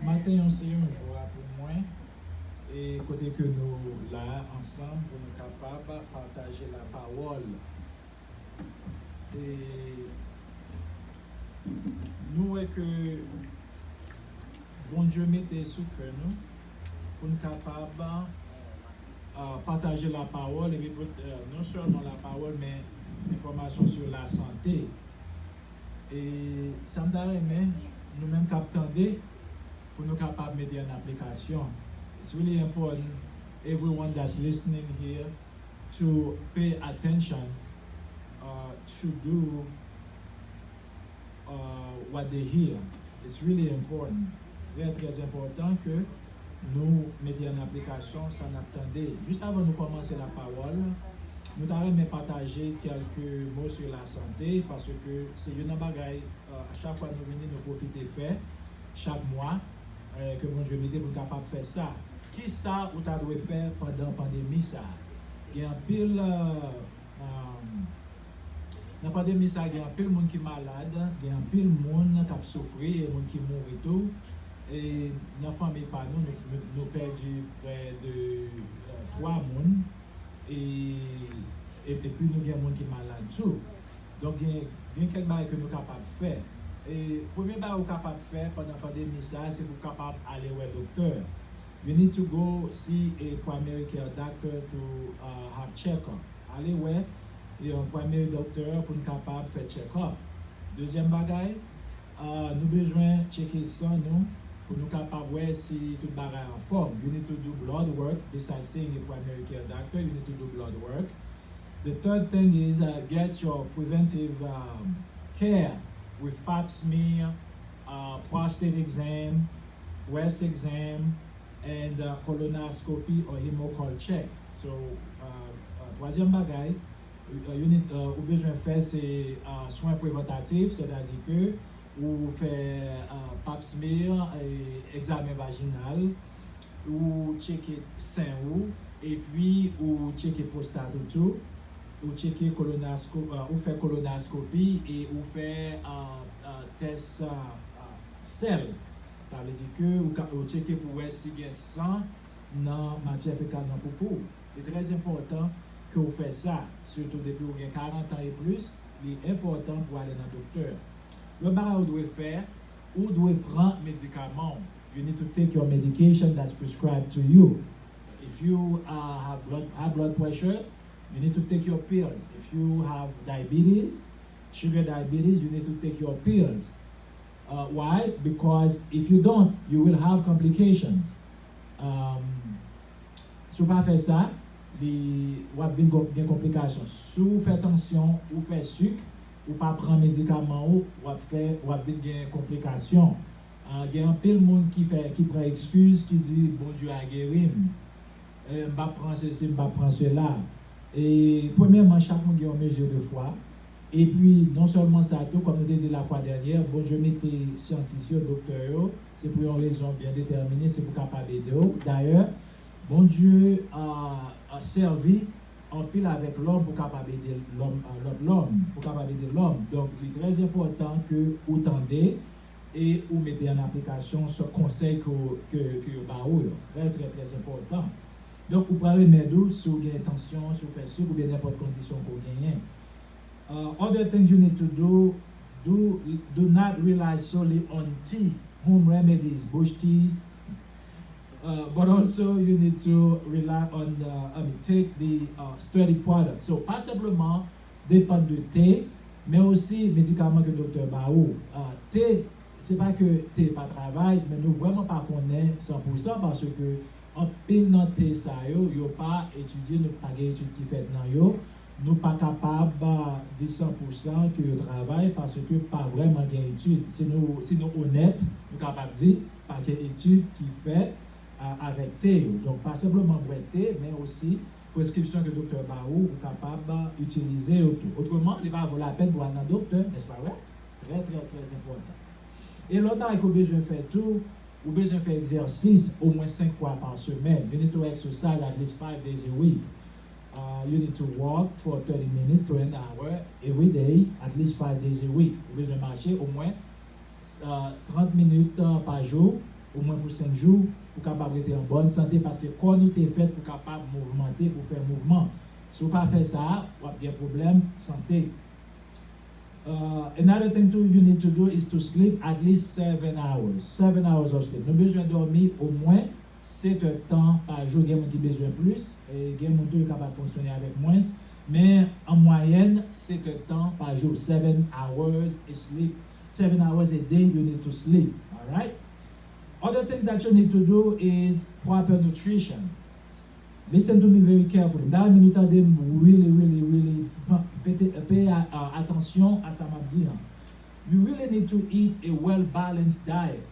Matin, c'est un jour pour moi. Et côté que nous là ensemble pour nous capables de partager la parole. Et nous est que bon Dieu mette sous cœur nous pour nous capables partager la parole et non seulement la parole mais l'information sur la santé. Et ça me donne nous-mêmes qu'attendez pour nous capables de mettre en application. It's really important, everyone that's listening here, to pay attention to do what they hear. It's really important. Très, très important que nous mettions en application ça n'attendait. Juste avant de commencer la parole, nous avons partagé quelques mots sur la santé parce que c'est une bagaille, à chaque fois que nous venons nous profiter faire, chaque mois, que mon Dieu m'aide pour capable de faire ça. Qui ça ou t'as dû faire pendant la pandémie ça? Il y a un pile dans la pandémie ça, il y a un pile monde qui est malade, il y a un pile monde qui a souffert et monde qui mourent et tout. Et dans la famille par nous perdu près de 3 personnes et puis nous avons des gens qui sont malades tout. Donc il y a quelques choses que nous sommes capables de faire. Et premier chose que nous sommes capables de faire pendant la pandémie ça, c'est pour capable d'aller voir le docteur. You need to go see a primary care doctor to have check-up. Allez ouais, et un primary docteur pour nous capable de faire check-up. Deuxième bagaille, nous besoin de checker ça nous pour nous capable de voir si tout bagaille en forme. You need to do blood work besides seeing a primary care doctor. You need to do blood work. The third thing is get your preventive care with pap smear, prostate exam, breast exam, and colonoscopy or hemocold check. So, troisième bagaille, ou besoin faire c'est soins préventifs, c'est-à-dire que ou faire pap smear et examen vaginal, ou checker sein et puis ou checker prostate tout, ou checker colonoscopie, ou faire colonoscopie et ou faire test sel. Ça veut dire que vous checkez pour voir si il y a sang dans la matière fécale dans le poupou. C'est très important que vous fassiez ça, surtout depuis vous avez 40 ans et plus. Il est important pour aller dans le docteur. Le barrage vous devez faire, vous devez prendre médicaments. You need to take your medication that's prescribed to you. If you have blood pressure, you need to take your pills. If you have diabetes, sugar diabetes, you need to take your pills. Why? Because if you don't, you will have complications. Si vous ne faites pas ça, vous avez des complications. Si vous faites attention, vous faites sucre, ou pas prendre médicaments, vous avez des complications. Il y a un peu de monde qui prend excuse, qui dit bon Dieu a guéri. Je ne vais pas prendre ceci, je ne vais pas prendre cela. Et premièrement, chaque monde a une mesure de foi. Et puis, non seulement ça, tout, comme nous avons dit la fois dernière, bon Dieu mettez scientifiques, docteurs, c'est pour une raison bien déterminée, c'est pour capable d'aider. D'ailleurs, bon Dieu a servi en pile avec l'homme pour capable d'aider l'homme, pour capable d'aider l'homme. Donc, il est très important que vous tendez et vous mettez en application ce conseil que vous avez. Très, très, très important. Donc, vous pouvez remettre si vous avez intention, si vous faites ça, ou bien n'importe quelle condition que vous gagnez. Other things you need to do not rely solely on tea, home remedies, bush tea, but also you need to rely on take the steady product. So, pas simplement dépendre de thé, mais aussi médicaments que le docteur Baou. Thé, c'est pas que thé pas travail, mais nous vraiment pas connaissons 100% parce que en pile dans thé ça yo pas étudié, nous pas étude qui fait dans yo. Nous pas capables de 100% que le travail parce que pas vraiment d'études. Si nous honnêtes, nous sommes capables de dire pas d'études qui fait avec thé. Donc pas simplement boire thé, mais aussi prescription que le docteur Baou est capable d'utiliser. Autrement, il va avoir la peine pour aller dans le docteur, n'est-ce pas vrai? Très, très, très important. Et l'autre, il faut besoin de faire tout, ou besoin de faire exercice au moins 5 fois par semaine. You need to exercise at least 5 days a week. You need to walk for 30 minutes to an hour every day, at least 5 days a week. Vous devez marcher au moins 30 minutes par jour au moins pour 5 jours, pour capable être en bonne santé, parce que quand nous t'es fait pour capable mouvementer, pour faire mouvement. Si vous ne pas faire ça, vous avez un problème de santé. Another thing too you need to do is to sleep at least 7 hours. 7 hours of sleep. Nous avons besoin de dormir au moins 7 heures de temps par jour. Il y a des gens qui ont besoin de plus, et il y a des gens qui sont capables de fonctionner avec moins. Mais en moyenne, 7 heures de temps par jour. 7 hours of sleep. 7 hours a day you need to sleep. All right? Other thing that you need to do is proper nutrition. Listen to me very carefully. Dans une minute, really pay attention à ça m'a dit. You really need to eat a well-balanced diet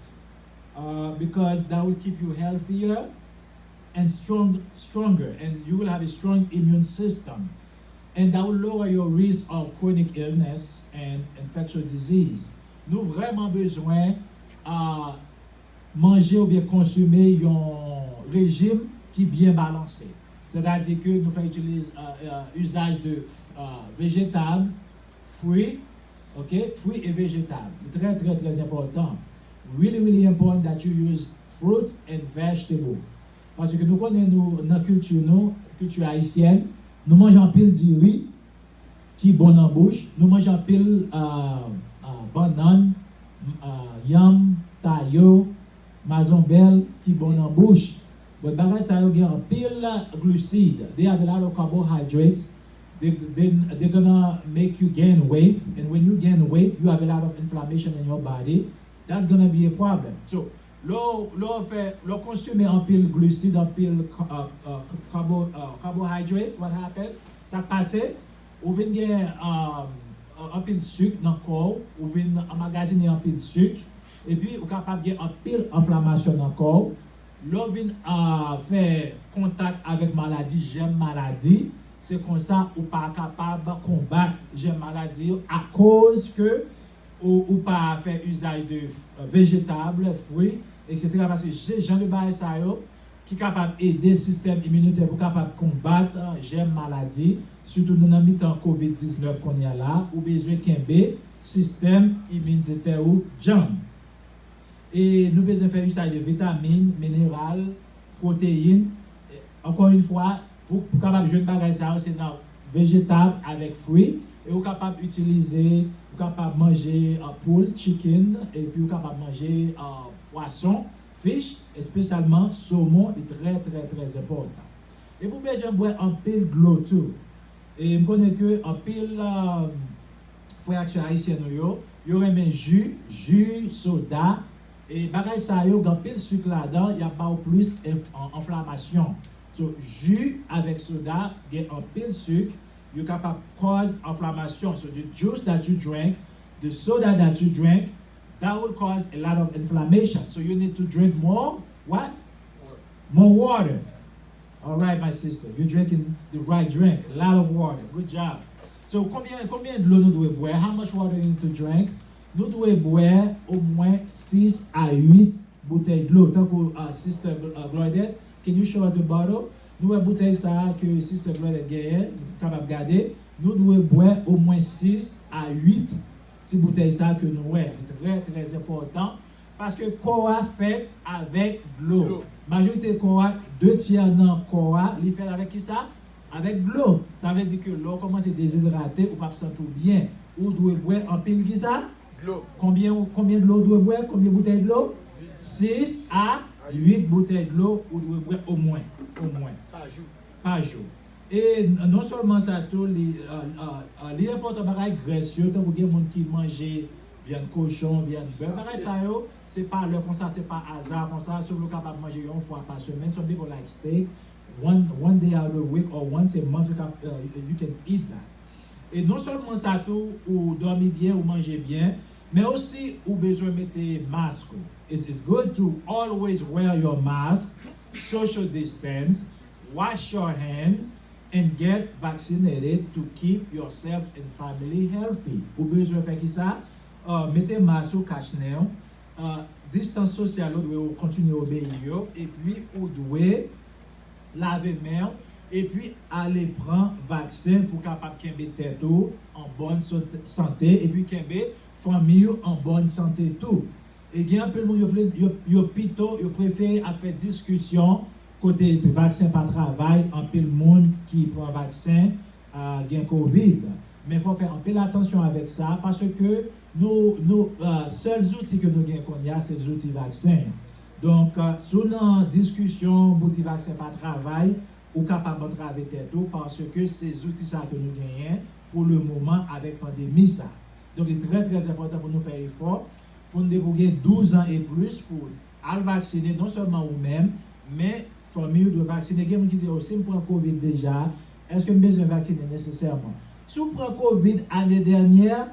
because that will keep you healthier and stronger, and you will have a strong immune system, and that will lower your risk of chronic illness and infectious disease. Nous vraiment besoin manger ou bien consommer un régime qui est bien balancé. C'est-à-dire que nous faisons usage de végétables, fruits, okay? Fruits et végétables. Très, très, très important. Really important that you use fruits and vegetables. Parce que nous connaissons dans la culture haïtienne, nous mangeons pile de riz qui est bon en bouche, nous mangeons pile banane, yam, tayo, mazombel qui est bon en bouche. But bagay sa yo gen pile glucide. They have a lot of carbohydrates. They're gonna make you gain weight, and when you gain weight, you have a lot of inflammation in your body. That's gonna be a problem. So, l'eau consomme un pile glucide, un pile carbohydrates. What happened? Ça passe. Ou vient gen un pile sucre dans le corps, ou vient emmagasiner un pile sucre, et puis ou capable gen un pile inflammation dans le corps. L'on vient faire contact avec maladie, j'aime maladie, c'est comme ça ou pas capable de combattre j'aime maladie à cause que ou pas faire usage de végétables, fruits, etc. Parce que j'ai gens de base ça qui capable d'aider le système immunitaire pour capable combattre j'aime maladie, surtout dans le mi-temps COVID-19 qu'on y a là, ou besoin qu'un système immunitaire ou jam. Et nous besoin faire usage de vitamines, minérales, protéines. Encore une fois, pour capable de jouer bagage ça, c'est dans végétable avec fruits. Et vous capable d'utiliser, vous capable de manger poule, chicken, et puis vous capable de manger poisson, fish, et spécialement saumon, est très très très important. Et vous besoin boire un pile de l'eau tout. Et je connais que un pile frère haïtien il y aurait un jus, soda. Et bagay ça yo gan pile sucre là-dedans, il y a pas plus inflammation. So jus avec soda, get un pile sucre, you capable cause inflammation. So the juice that you drink, the soda that you drink, that will cause a lot of inflammation. So you need to drink more what? More water. All right, my sister, you're drinking the right drink, a lot of water. Good job. So combien de l'eau nous devons boire? How much water you need to drink? Nous devons boire au moins 6 à 8 bouteilles de l'eau. Tant que Sister Gloria, can you show us the bottle? Nous avons bouteille ça que Sister Gloria gagne, capable de garder. Nous devons boire au moins 6 à 8 petites bouteilles ça que nous avons. C'est très très important parce que Koa fait avec de l'eau. Majorité Koa, 2 tiers dans Koa, il fait avec qui ça? Avec de l'eau. Ça veut dire que l'eau commence à déshydrater ou pas se sentir bien. Ou doit boire en pile qui ça? Combien de l'eau doit boire? Combien de bouteilles de l'eau? 6 à 8 bouteilles de l'eau ou doit boire au moins. Par jour. Et non seulement ça, tout l'important bagaille graisseux, tant que des gens qui mangent viande cochon, viande bœuf, bagaille ça c'est pas leur comme ça, c'est pas hasard comme ça, si vous êtes capable de manger une fois par semaine. Some people like steak, one day out of the week or once a month you can eat that. Et non seulement ça tout, ou dormir bien, ou manger bien, mais aussi ou besoin de mettre masque. It's good to always wear your mask, social distance, wash your hands, and get vaccinated to keep yourself and family healthy. Ou besoin de faire ça? Mettez masque au cache-nez, distance sociale, vous devez continuer à obéir, et puis vous devez laver main, et puis aller prendre vaccin pour capable kembe tête en bonne santé, et puis kembe famille en bonne santé tout. Et il y a un peu de monde qui préfère faire discussion côté de vaccin par travail, un peu de monde qui prend un vaccin gain Covid. Mais il faut faire un peu attention avec ça parce que nos seuls outils que nous avons, c'est les outils vaccins. Donc, sous une discussion, outils vaccin par travail, ou capable de travailler tout parce que ces outils ça que nous gagnons pour le moment avec la pandémie ça. Donc, il est très très important pour nous faire effort pour nous débrouiller 12 ans et plus pour aller vacciner non seulement vous-même, mais famille de vacciner. Il y a des gens qui disent aussi, je prends Covid déjà, est-ce que je besoin de vacciner nécessairement? Si vous prenez Covid l'année dernière,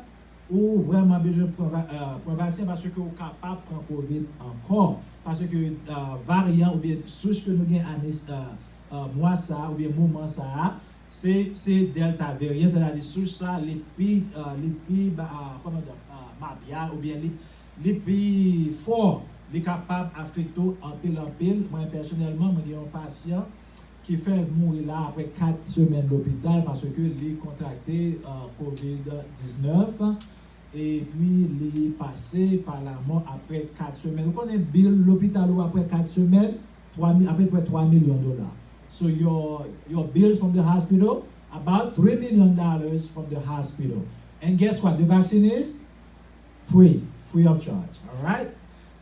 ou vraiment besoin de prendre vaccin parce que vous êtes capable de prendre Covid encore. Parce que variant ou bien souche que nous avons mois ça ou bien moment ça, c'est Delta variant, c'est-à-dire souche ça, les plus mabia ou bien les plus forts, les capables d'affecter en pile. Moi personnellement, j'ai un patient qui fait mourir là après 4 semaines d'hôpital parce que il a contracté COVID-19 et puis il est passé par la mort après 4 semaines. Vous connaissez bill l'hôpital après 4 semaines, à peu près $3 million. So your bill from the hospital, about $3 million from the hospital. And guess what? The vaccine is free of charge. All right?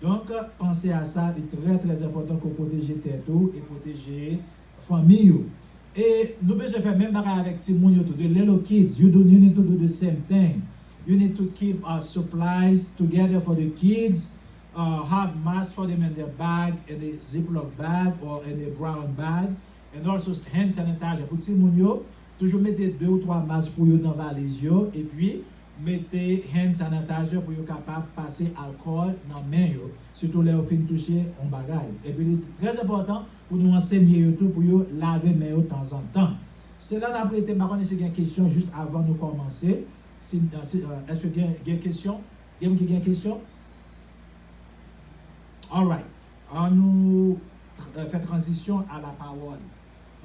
Donc, pensez à ça, c'est très très important pour protéger tête et protéger famille. Et nous devons faire même bagarre avec Simon, the little kids. You need to do the same thing. You need to keep our supplies together for the kids. Have masks for them in their bag, in a Ziploc bag or in a brown bag. And also hand sanitizer. Pour Simon, toujours mettez 2 ou 3 masques pour eux dans la valise. Et puis, mettez hand sanitizer pour être capable de passer alcool dans la main, surtout les fins toucher en bagaille. Et puis, c'est très important pour nous enseigner tout pour laver les mains de temps en temps. Cela n'a pas été marrant, c'est une question juste avant de commencer. Est-ce qu'il y a une question? Il y a une question? All right. On nous fait transition à la parole.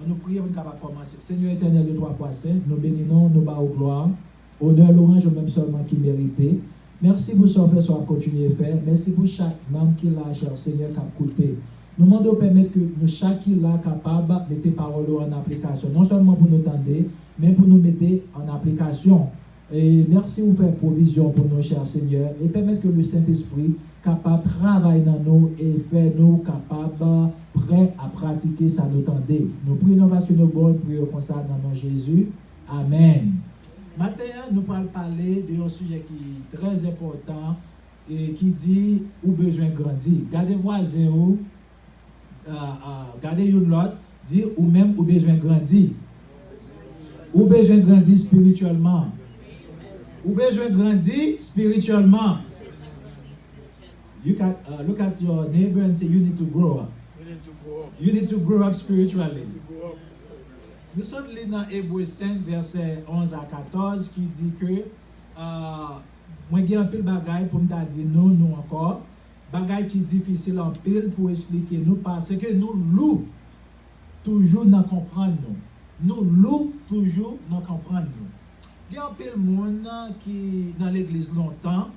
On nous prie pour nous capable commencer. Seigneur éternel de 3 fois saint, nous bénissons, nous bas aux gloire. Honneur, louange, même seulement qui méritait. Merci pour ce que vous continuez à faire. Merci pour chaque âme qui l'a, cher Seigneur, qui a coupé. Nous demandons de permettre que nous, chaque qui l'a capable de mettre les paroles en application. Non seulement pour nous tendre, mais pour nous mettre en application. Et merci pour faire provision pour nous, cher Seigneur. Et permettre que le Saint-Esprit capable de travailler dans nous et faire nous capables, prêts à pratiquer ça nous tendre. Nous prions parce que nous bonnes prions comme ça dans le nom de Jésus. Amen. Maintenant, nous allons parler d'un sujet qui est très important et qui dit où besoin de grandir. Gardez voisin ou gardez une l'autre, dit ou même où besoin de grandir. Où besoin de grandir spirituellement. Où besoin de grandir spirituellement. Look at your neighbor and say you need to grow up. You need to grow up spiritually. Nous sommes dans Hébreux 5, verset 11 à 14, qui dit que moi j'ai un peu de bagaille pour me dire nous encore, bagaille qui est difficile en pile pour expliquer nous parce que nous loups toujours n'en comprendre nous loups toujours n'en comprendre nous. Il y a un peu de monde qui dans l'église longtemps,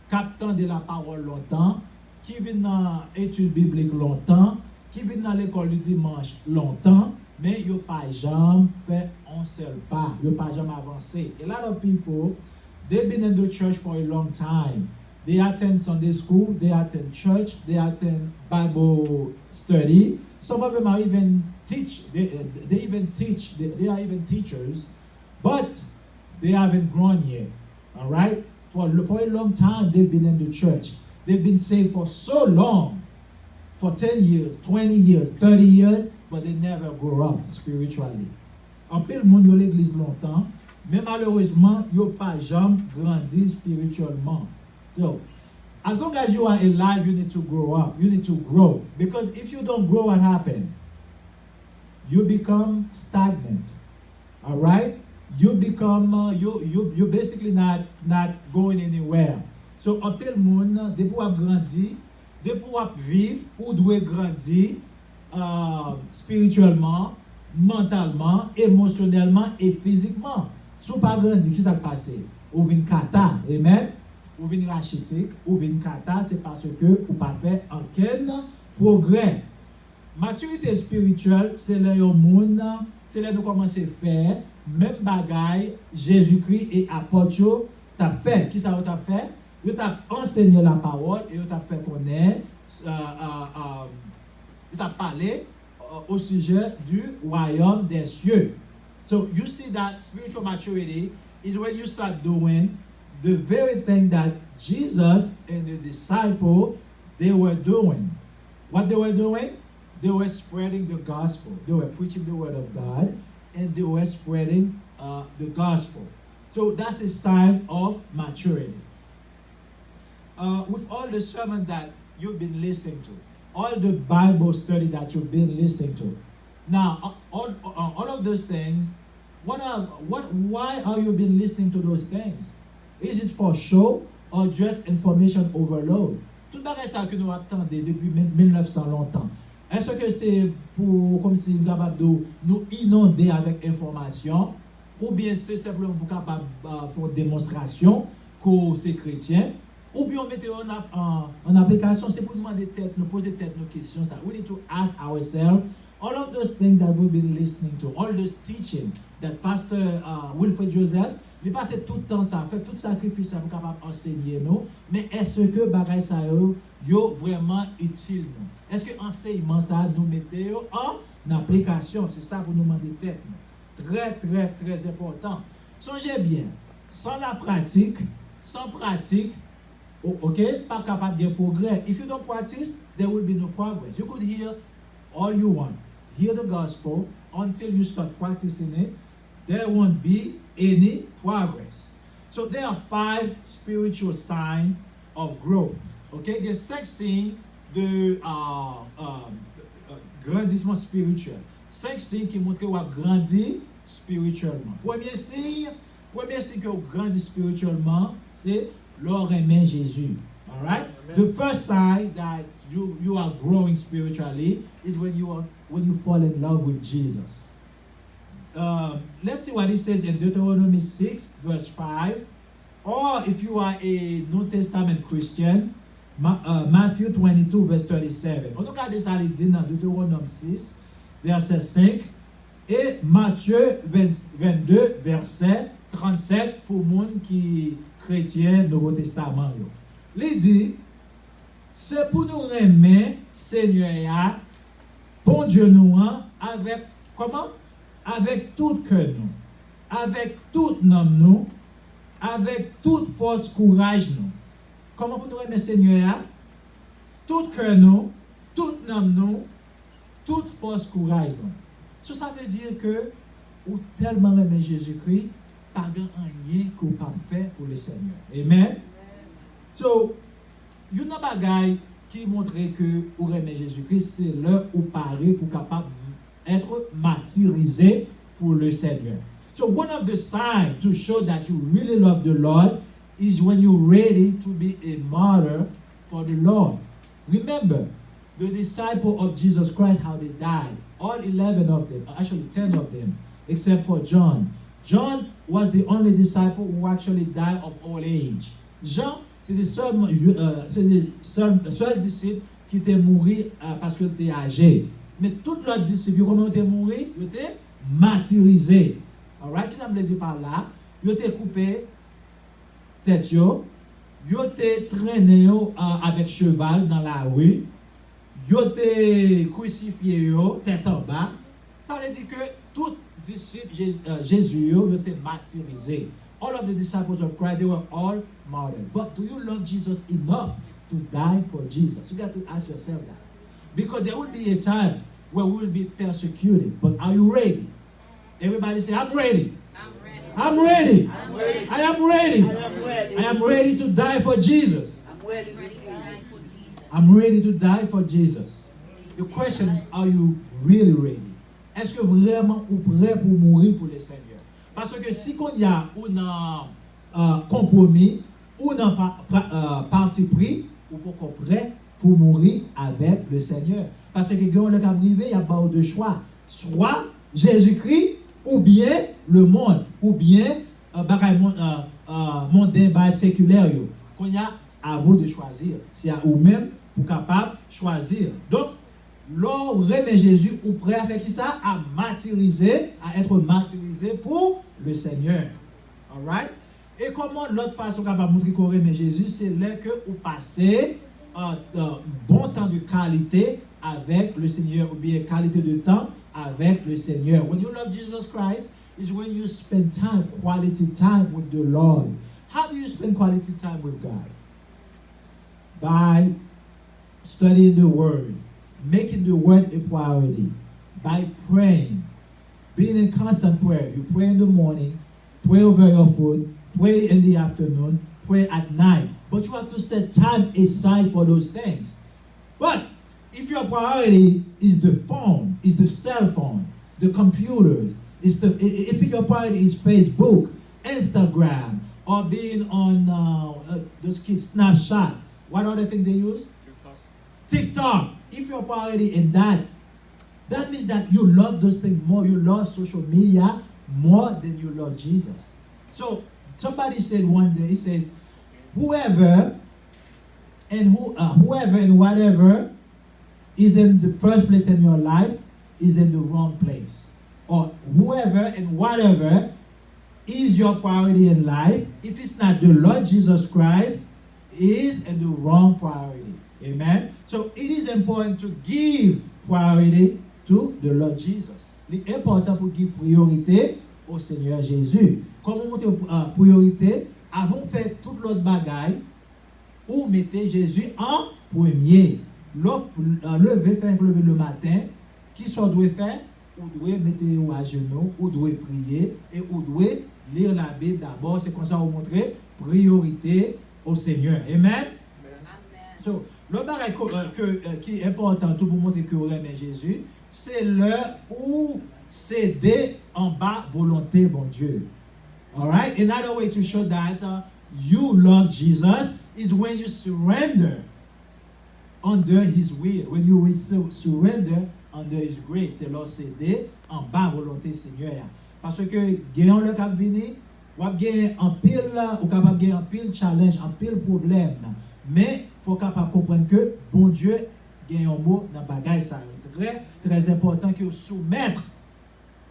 captant de la parole longtemps, qui vient dans l'étude biblique longtemps, qui vient dans l'école du dimanche longtemps, mais ils n'ont pas jamais fait un seul pas, ils n'ont pas jamais avancé. A lot of people, they've been in the church for a long time. They attend Sunday school, they attend church, they attend Bible study. Some of them are even teach, they even teach, they are even teachers, but they haven't grown yet. All right? For a long time, they've been in the church. They've been saved for so long, for 10 years, 20 years, 30 years, but they never grow up spiritually. En pile monde yo l'église longtemps, mais malheureusement, yo pas jamais grandi spirituellement. So, as long as you are alive, you need to grow up. You need to grow. Because if you don't grow, what happens? You become stagnant. All right? You become, you basically not going anywhere. So, en pile monde, depuis ou grandi, depuis ou vivre, ou doit grandir spirituellement, mentalement, émotionnellement et physiquement. Si vous pas grandi, qu'est-ce qui s'est passé? Ou une kata, amen? ou vin rachitique, ou vin kata, c'est parce que ou pas fait aucun progrès. Maturité spirituelle, c'est là au monde, c'est là nous commencer à faire même bagaille Jésus-Christ et apôtres t'a fait. Qui ça t'a fait? Ils t'a enseigné la parole et ils t'a fait connaître, ils t'a parlé au sujet du royaume des cieux. So you see that spiritual maturity is when you start doing the very thing that Jesus and the disciples they were doing. What they were doing? They were spreading the gospel. They were preaching the word of God, and they were spreading the gospel. So that's a sign of maturity. With all the sermon that you've been listening to, all the Bible study that you've been listening to, now all of those things, why are you been listening to those things? Is it for show or just information overload? Tout bagay ça que nous attendons depuis 1900 longtemps. Est-ce que c'est pour, comme si nous inonder avec information, ou bien c'est simplement pour capable faire une démonstration que c'est chrétien, ou bien on mette en application, c'est pour nous poser tête nos questions. Ça. We need to ask ourselves, all of those things that we've been listening to, all those teaching that Pastor Wilfred Joseph, il passe tout le temps ça, fait tout sacrifice pour capable enseigner nous, mais est-ce que bagay ça yo vraiment utile nous? Est-ce que enseignement ça nous mettez en application? C'est ça pour nous demander tête. Très très très important. Songez bien, sans pratique, ok, pas capable de progrès. If you don't practice, there will be no progress. You could hear all you want, hear the gospel until you start practicing it. There won't be any progress. So there are 5 spiritual signs of growth. Okay, il y a 5 signes de grandissement spirituel. 5 signes qui montrent que vous avez grandi spirituellement. Premier signe que vous grandissez spirituellement, c'est leur aimer Jésus. All right? The first sign that you are growing spiritually is when you fall in love with Jesus. Let's see what it says in Deuteronomy 6, verse 5. Or if you are a New Testament Christian, Matthew 22, verse 37. On regarde ça, il dit dans Deutéronome 6, verset 5, et Matthieu 22, verset 37, pour les gens qui chrétien Nouveau Testament. Il dit, c'est pour nous aimer Seigneur, bon Dieu nous, avec, comment? Avec tout cœur nous, avec toute âme nous, avec toute force courage nous. Comment pour nous aimer Seigneur? Tout cœur nous, toute âme nous, toute force courage nous. So, ça veut dire que ou tellement aimer Jésus-Christ, pas rien que vous pas faire pour le Seigneur. Amen. So, il y a une bagaille qui montre que vous aimez Jésus-Christ, c'est l'heure où parler pour capable être martyrisé pour le Seigneur. So one of the signs to show that you really love the Lord is when you're ready to be a martyr for the Lord. Remember, the disciples of Jesus Christ, how they died. All 11 of them, actually 10 of them, except for John. John was the only disciple who actually died of old age. Jean, c'est le seul disciple qui était mort parce qu'il était âgé. Mais tous les autres disciples, comment ils étaient morts? Ils étaient martyrisés. Alright? Qu'est-ce que ça veut dire par là? Ils étaient coupés tête, ils étaient traînés avec cheval dans la rue, ils étaient crucifiés tête en bas. Ça veut dire que tous les disciples Jésus étaient martyrisés. All of the disciples of Christ, they were all martyred. But do you love Jesus enough to die for Jesus? You got to ask yourself that. Because there will be a time where we will be persecuted. But are you ready? Everybody say, I'm ready. I'm ready. I'm ready. I am ready. I am ready. I am ready to die for Jesus. I'm ready to die for Jesus. I'm ready to die for Jesus. The question is, are you really ready? Est-ce que vraiment vous prêt pour mourir pour le Seigneur? Parce que si qu'on y a un compromis ou un parti pris, ou pour prêt pour mourir avec le Seigneur. Parce que quand le cas privé, il y a pas de choix. Soit Jésus-Christ, ou bien le monde, ou bien mondain, séculaire. Qu'on y a à vous de choisir. C'est à vous-même pour capable choisir. Donc, l'on remet Jésus ou prêt à faire qui ça? À martyriser, à être martyrisé pour le Seigneur. Alright? Et comment l'autre façon capable de montrer qu'on remet Jésus, c'est là que vous passez un bon temps de qualité avec le Seigneur, ou bien qualité de temps avec le Seigneur. When you love Jesus Christ, is when you spend time, quality time with the Lord. How do you spend quality time with God? By studying the Word, making the Word a priority, by praying, being in constant prayer. You pray in the morning, pray over your food, pray in the afternoon, pray at night. But you have to set time aside for those things. But if your priority is the phone, is the cell phone, the computers, if your priority is Facebook, Instagram, or being on those kids, Snapchat, what other thing they use? TikTok. If your priority in that means that you love those things more. You love social media more than you love Jesus. So somebody said one day, he said, whoever and whatever is in the first place in your life is in the wrong place. Or whoever and whatever is your priority in life, if it's not the Lord Jesus Christ, is in the wrong priority. Amen. So it is important to give priority to the Lord Jesus. Il est important pour give priorité au Seigneur Jésus. Comment monter priorité? Avant de faire toute l'autre bagaille, ou mettez Jésus en premier. Lever le matin, qui soit doit faire? Ou doit mettre à genoux, ou doit prier, et ou doit lire la Bible d'abord. C'est comme ça vous montrer priorité au Seigneur. Amen. So, le bagage qui est important tout pour montrer que vous aimez Jésus, c'est l'heure où céder en bas volonté, bon Dieu. Alright? Another way to show that you love Jesus is when you surrender under His will. When you surrender under His grace. C'est là céder en bas volonté Seigneur. Parce que gagnant le cap vini, ou gagner en pile, ou capable gagner en pile challenge, en pile problème. Mais faut capable comprendre que bon Dieu gagne un mot dans bagaille ça. Très très important que soumettre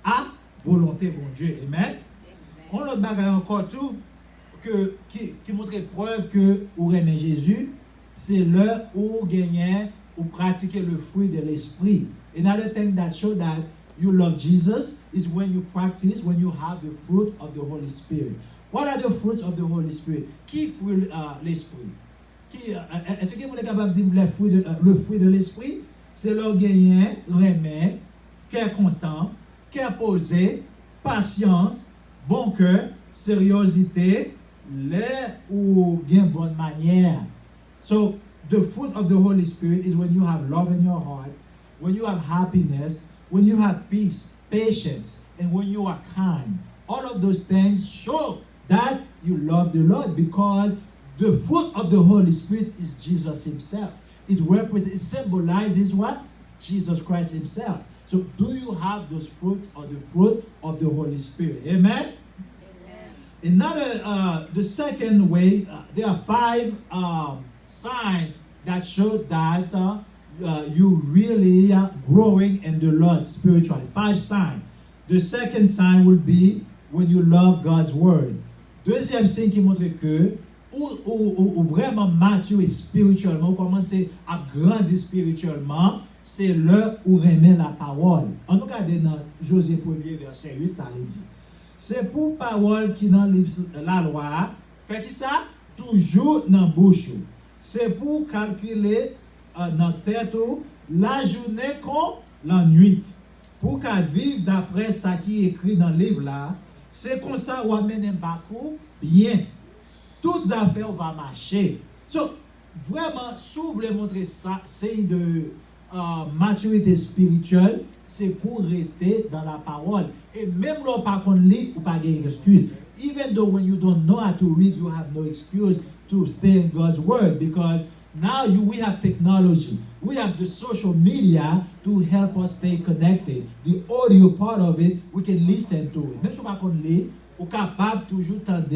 à volonté bon Dieu. Amen. On le bagaille encore tout qui montre preuve que vous aimez Jésus, c'est l'heure où gagner ou pratiquer le fruit de l'esprit. Another thing that show that you love Jesus is when you practice, when you have the fruit of the Holy Spirit. What are the fruits of the Holy Spirit? Qui fruit l'esprit? Est-ce que vous êtes capable de dire le fruit de l'esprit? C'est l'orgueil, remède, cœur content, cœur posé, patience, bon cœur, sérieuxité, l'air ou bien bonne manière. So, the fruit of the Holy Spirit is when you have love in your heart, when you have happiness, when you have peace, patience, and when you are kind. All of those things show that you love the Lord because the fruit of the Holy Spirit is Jesus Himself. It symbolizes what? Jesus Christ Himself. So do you have those fruits or the fruit of the Holy Spirit? Amen? Another, the second way, there are 5 signs that show that you really are growing in the Lord spiritually. 5 signs. The second sign will be when you love God's word. Deuxième signe qui montre que ou vraiment mature spirituellement, ou commencer à grandir spirituellement, c'est l'heure où remet la parole. En nous regardant dans Josué 1er verset 8, ça le dit. C'est pour parole qui dans la loi, fait que ça toujours dans bouche. C'est pour calculer dans tête la journée comme la nuit. Pour qu'à vivre d'après ça qui est écrit dans le livre là, c'est comme ça on amène un parcours bien. Toutes les affaires vont marcher. So, vraiment, si vous voulez montrer ça, c'est de maturité spirituelle, c'est pour rester dans la parole. Et même là, par contre, lire ou pas gagner excuse. Even though when you don't know how to read, you have no excuse to stay in God's word because now we have technology. We have the social media to help us stay connected. The audio part of it, we can listen to it. Même si on ne peut pas lire, ou capable toujours tendre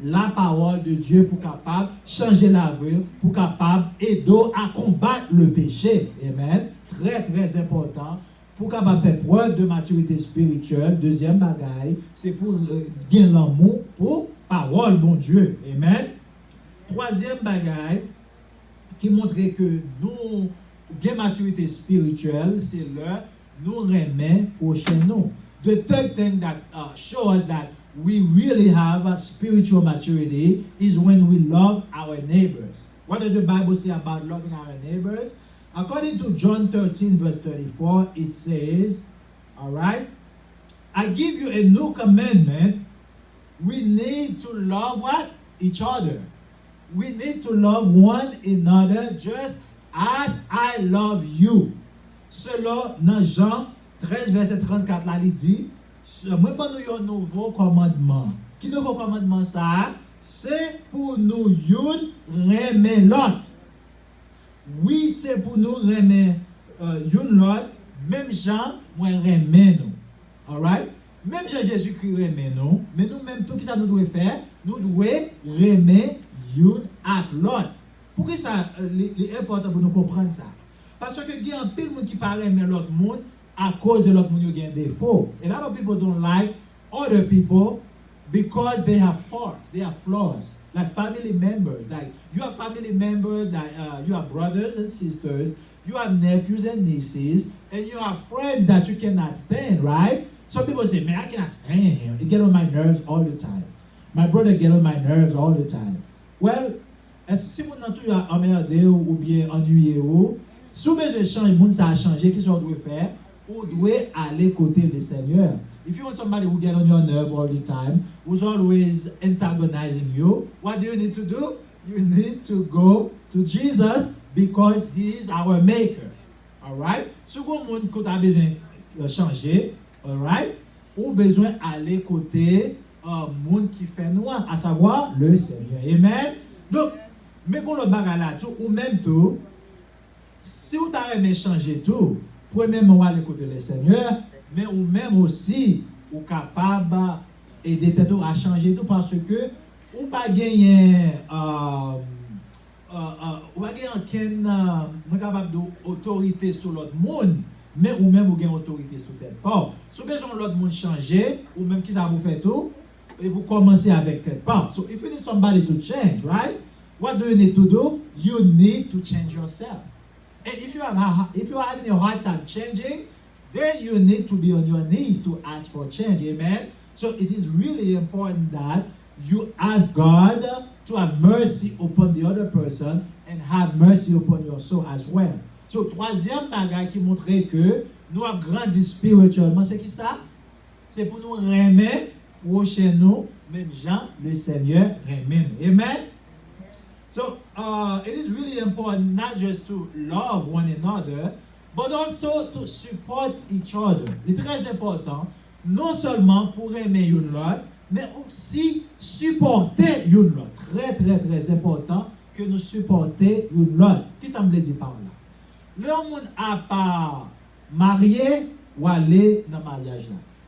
la parole de Dieu pour capable changer la vie, pour capable aider à combattre le péché. Amen. Très, très important. Pour capable faire preuve de maturité spirituelle. Deuxième bagaille, c'est pour gagner l'amour pour parole, bon Dieu. Amen. Troisième bagaille, qui montre que nous, gain maturité spirituelle, c'est là, nous remet prochain nous. The third thing that shows that we really have a spiritual maturity is when we love our neighbors. What does the Bible say about loving our neighbors? According to John 13, verse 34, it says, all right, I give you a new commandment. We need to love what? Each other. We need to love one another just as I love you. Cela, dans Jean 13, verset 34, là, il dit, moi, nous avons un nouveau commandement. Qui nouveau commandement ça? C'est pour nous aimer l'autre. Oui, c'est pour nous aimer l'autre. Même Jean, moi, aimer nous. Alright? Même Jésus-Christ aime nous. Mais nous-mêmes, tout ce que ça nous doit faire, nous devons aimer l'autre. Pourquoi ça est important pour nous comprendre ça? Parce que il y a un pile monde qui parle aimer l'autre monde à cause de l'autre monde qui a des défauts. A lot of people don't like other people because they have faults, they have flaws. Like family members, like you have family members that you have brothers and sisters, you have nephews and nieces, and you have friends that you cannot stand, right? Some people say, man, I cannot stand him. He get on my nerves all the time. My brother get on my nerves all the time. Well, si vous n'avez pas emmerdé ou bien ennuyé, si vous avez changé, le monde ça a changé, qu'est-ce qu'on doit faire? Vous devez aller côté du Seigneur. If you want somebody who get on your nerve all the time, who's always antagonizing you, what do you need to do? You need to go to Jesus because He is our maker. All right? Si vous avez besoin de changer, all right? Ou besoin d'aller côté monde qui fait noir, à savoir le Seigneur. Amen? Donc, mais qu'on le bagarre là tout, ou même tout, si vous avez changer tout, premièrement, aller côté le Seigneur, mais ou même aussi, ou capable aider tout à changer tout parce que ou pas gagner ou pas gagner capable d'autorité sur l'autre monde, mais ou même ou gagne autorité sur tête. Bon, si vous besoin l'autre monde changer ou même qui ça vous fait tout et vous commencez avec tête. Bon, so if you need somebody to change, right? What do you need to do? You need to change yourself. And if you are having a hard time changing, then you need to be on your knees to ask for change. Amen? So it is really important that you ask God to have mercy upon the other person and have mercy upon your soul as well. So, troisième bagage qui montre que nous avons grandi spirituellement, c'est qui ça? C'est pour nous aimer prochain nous, même Jean, le Seigneur aime. Amen? So, it is really important not just to love one another, but also to support each other. C'est très important, non seulement pour aimer l'autre, mais aussi supporter l'autre. Très, très, très important que nous supporter l'autre. Qu'est-ce que ça me dit par là? L'homme n'a pas marié ou aller dans le mariage.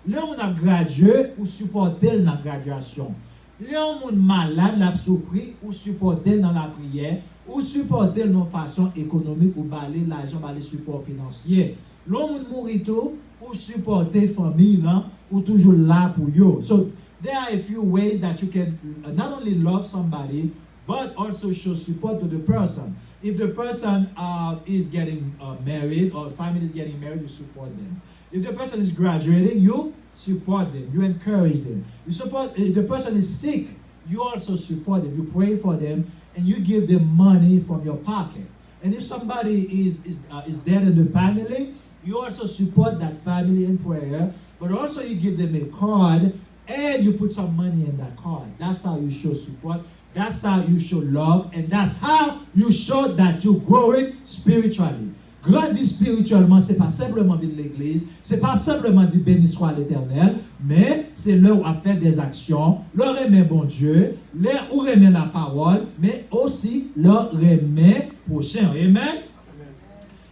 L'homme a gradué ou supporter dans la graduation. L'homme malade l'a souffert ou supporter dans la prière ou supporter dans façon économique ou baler l'argent, baler support financier. L'homme mourit tout ou supporter famille là ou toujours là pour eux. So there are a few ways that you can not only love somebody but also show support to the person. If the person is getting married or family is getting married, you support them. If the person is graduating, you support them. You encourage them. You support. If the person is sick, you also support them. You pray for them and you give them money from your pocket. And if somebody is dead in the family, you also support that family in prayer. But also you give them a card and you put some money in that card. That's how you show support. That's how you show love, and that's how you show that you're growing spiritually. Grandir spirituellement, c'est pas simplement venir de l'église, c'est pas simplement dire béni soit l'Éternel, mais c'est là où on fait des actions, leur aimer bon Dieu, leur où aimer la parole, mais aussi leur aimer prochain. Amen.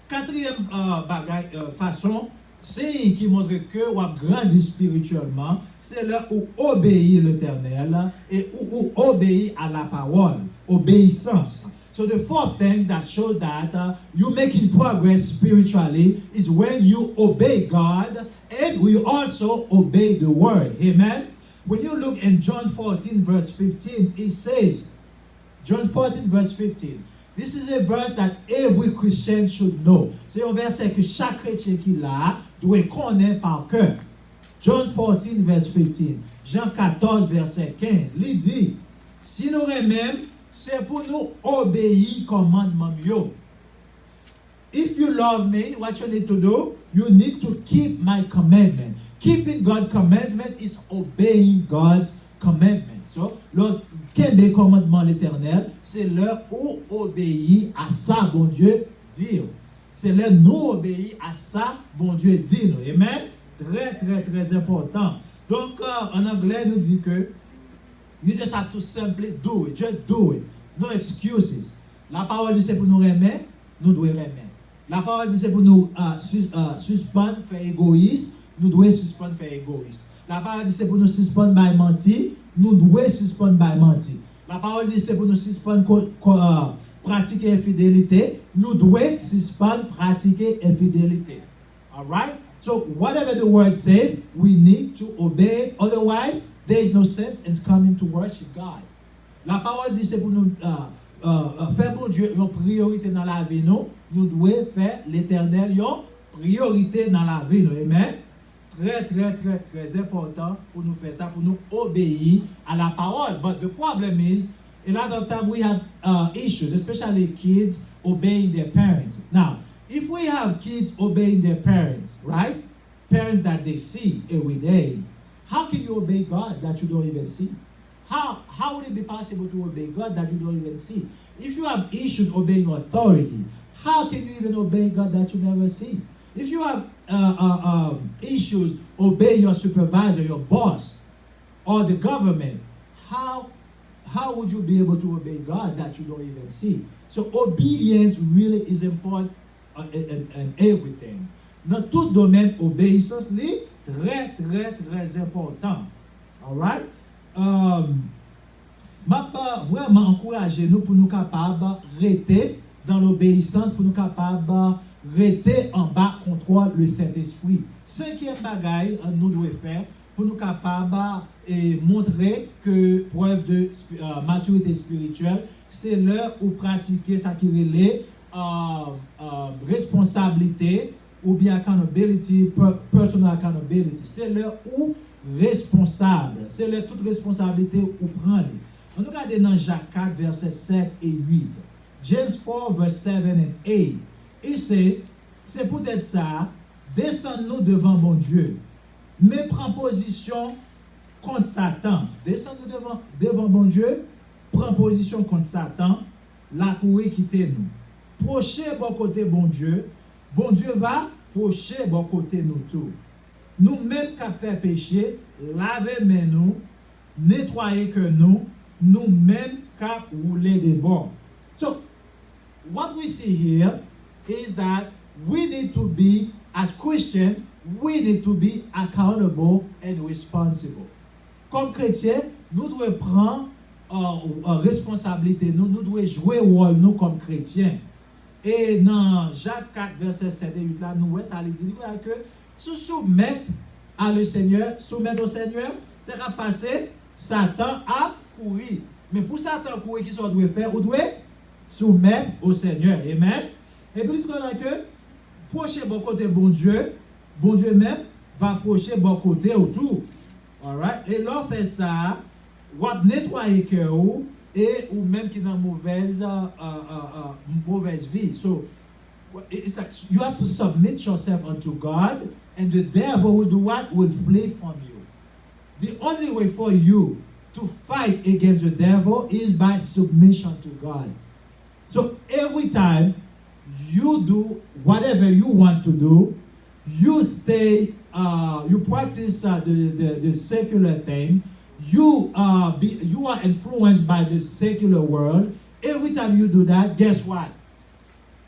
Quatrième façon, signe qui montre que vous avez grandi spirituellement, c'est là où obéir l'Éternel et où obéir à la parole, obéissance. So the fourth thing that shows that you're making progress spiritually is when you obey God and we also obey the word. Amen. When you look in John 14 verse 15, it says, John 14 verse 15, this is a verse that every Christian should know. C'est un verset que chaque chrétien qui l'a doit connaître par cœur. John 14 verse 15, Jean 14 verset 15, il dit, si nous aimons, c'est pour nous obéir commandement yo. If you love me, what you need to do? You need to keep my commandment. Keeping God's commandment is obeying God's commandment. So, le commandement l'Éternel, c'est l'heure où obéir à ça, bon Dieu, dire. C'est l'heure nous obéir à ça, bon Dieu, dire. Amen. Très, très, très important. Donc, en anglais, nous dit que you just have to simply do it. Just do it. No excuses. La parole dit c'est pour nous remettre, nous devons remettre. La parole dit c'est pour nous suspendre, faire égoïste, nous devons suspendre, faire égoïste. La parole dit c'est pour nous suspendre, by mentir, nous devons suspendre, by mentir. La parole dit c'est pour nous suspendre, pratiquer infidélité, nous devons suspendre, pratiquer infidélité. Alright? So, whatever the word says, we need to obey it. Otherwise, there is no sense in coming to worship God. La parole dit c'est pour nous faire pour Dieu une priorité dans la vie. Nous devons faire l'Éternel une priorité dans la vie. Amen. Très, très, très, très important pour nous faire ça, pour nous obéir à la parole. But the problem is, a lot of time we have issues, especially kids obeying their parents. Now, if we have kids obeying their parents, right? Parents that they see every day, how can you obey God that you don't even see? How would it be possible to obey God that you don't even see? If you have issues obeying authority, how can you even obey God that you never see? If you have issues obeying your supervisor, your boss, or the government, how would you be able to obey God that you don't even see? So obedience really is important in everything. Dans tout domaine, obéissance est très, très, très important. All right? M'a vraiment encouragé nous pour nous capables de rester dans l'obéissance, pour nous capables de rester en bas contre le Saint-Esprit. Cinquième bagaille nous devons faire pour nous capables de montrer que preuve de maturité spirituelle, c'est l'heure où pratiquer ça qui relève responsabilité ou bien accountability, personal accountability. C'est l'heure où responsable. C'est l'heure toute responsabilité où prendre. On regarde dans Jacques 4, versets 7 et 8. James 4, verse 7 and 8. Il says, c'est peut-être ça, descends-nous devant mon Dieu, mais prends position contre Satan. Descends-nous devant mon Dieu, prends position contre Satan, la courir quitter nous. Procher bon côté bon Dieu va procher bon côté nous tout. Nous-mêmes qui fait péché, laver mais nous, nettoyer que nous-mêmes qui rouler des bords. So, what we see here is that we need to be, as Christians, we need to be accountable and responsible. Comme chrétiens, nous devons prendre responsabilité, nous devons jouer rôle nous comme chrétiens. Et dans Jacques 4, verset 7 et 8, là, nous ça dit que se soumettre à le Seigneur, soumettre au Seigneur, c'est à passer Satan à courir. Mais pour Satan courir, qu'est-ce qu'on doit faire? On doit soumettre au Seigneur. Amen. Et puis, il dit que procher bon côté bon Dieu même va procher bon côté autour. Alright? Et là, fait ça, on va nettoyer cœur et ou même qui dans mauvaise vie. So, it's like you have to submit yourself unto God, and the devil will do what? Will flee from you. The only way for you to fight against the devil is by submission to God. So every time you do whatever you want to do, you stay, you practice the secular thing. You are influenced by the secular world. Every time you do that, guess what?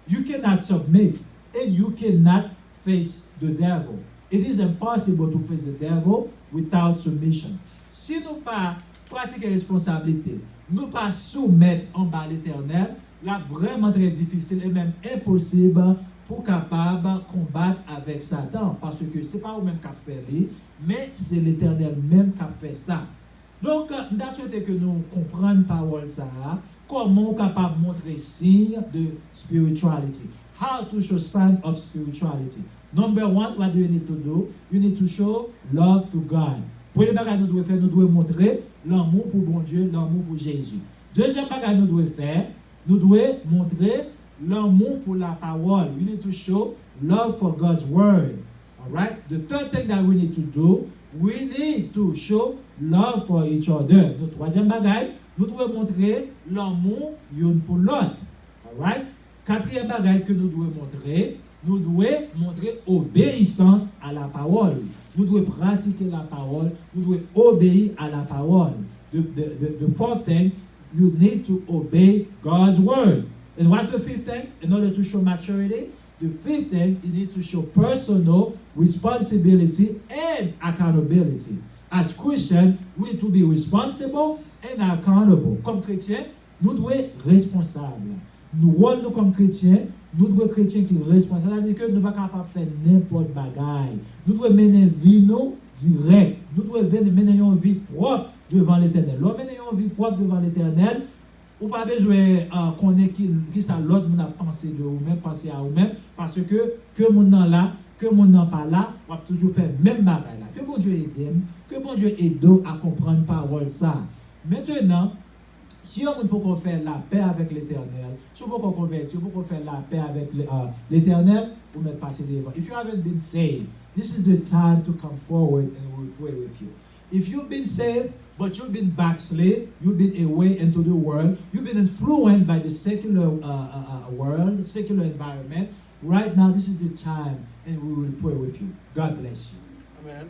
You cannot submit and you cannot face the devil. It is impossible to face the devil without submission. Si nous pas pratiquer responsabilité, nous pas soumettre en bas l'Éternel, là vraiment très difficile et même impossible pour capable combattre avec Satan, parce que c'est pas vous-même qui fait lui, mais c'est l'Éternel même qui fait ça. Donc, nous souhaitons que nous comprenions parole ça, comment capable montrer signe de spirituality. How to show sign of spirituality. Number one, what do you need to do? You need to show love to God. Premier bagage nous devons faire, nous devons montrer l'amour pour bon Dieu, l'amour pour Jésus. Deuxième bagage nous devons faire, nous devons montrer l'amour pour la parole. We need to show love for God's word. All right? The third thing that we need to do, we need to show love for each other. Le troisième bagage, nous devons montrer l'amour l'un pour l'autre. All right? Quatrième bagage que nous devons montrer obéissance à la parole. Nous devons pratiquer la parole. Nous devons obéir à la parole. The fourth thing, you need to obey God's word. And what's the fifth thing? In order to show maturity, the fifth thing, you need to show personal responsibility and accountability. As Christians, we need to be responsible and accountable. Comme chrétiens, nous devons être responsables. Nous rôle comme chrétiens, nous devons être chrétiens qui sont responsables. C'est-à-dire que nous ne sommes pas capables de faire n'importe bagaille. Nous devons mener une vie directe. Nous devons mener une vie propre devant l'Éternel. Lorsque nous menons une vie propre devant l'Éternel, ou pas besoin de connaître qui ça l'autre monde a pensé de vous-même, penser à vous-même, parce que mon nan là, que mon nan pas là, on va toujours faire même bagaille là. Que bon Dieu aide, que bon Dieu aide à comprendre parole ça. Maintenant, si on peut faire la paix avec l'Éternel, si on peut convertir, on peut faire la paix avec l'Éternel, pour mettre passer devant. If you haven't been saved, this is the time to come forward and we'll pray with you. If you've been saved, but you've been backslid, you've been away into the world, you've been influenced by the secular world, the secular environment, right now this is the time and we will pray with you. God bless you. Amen.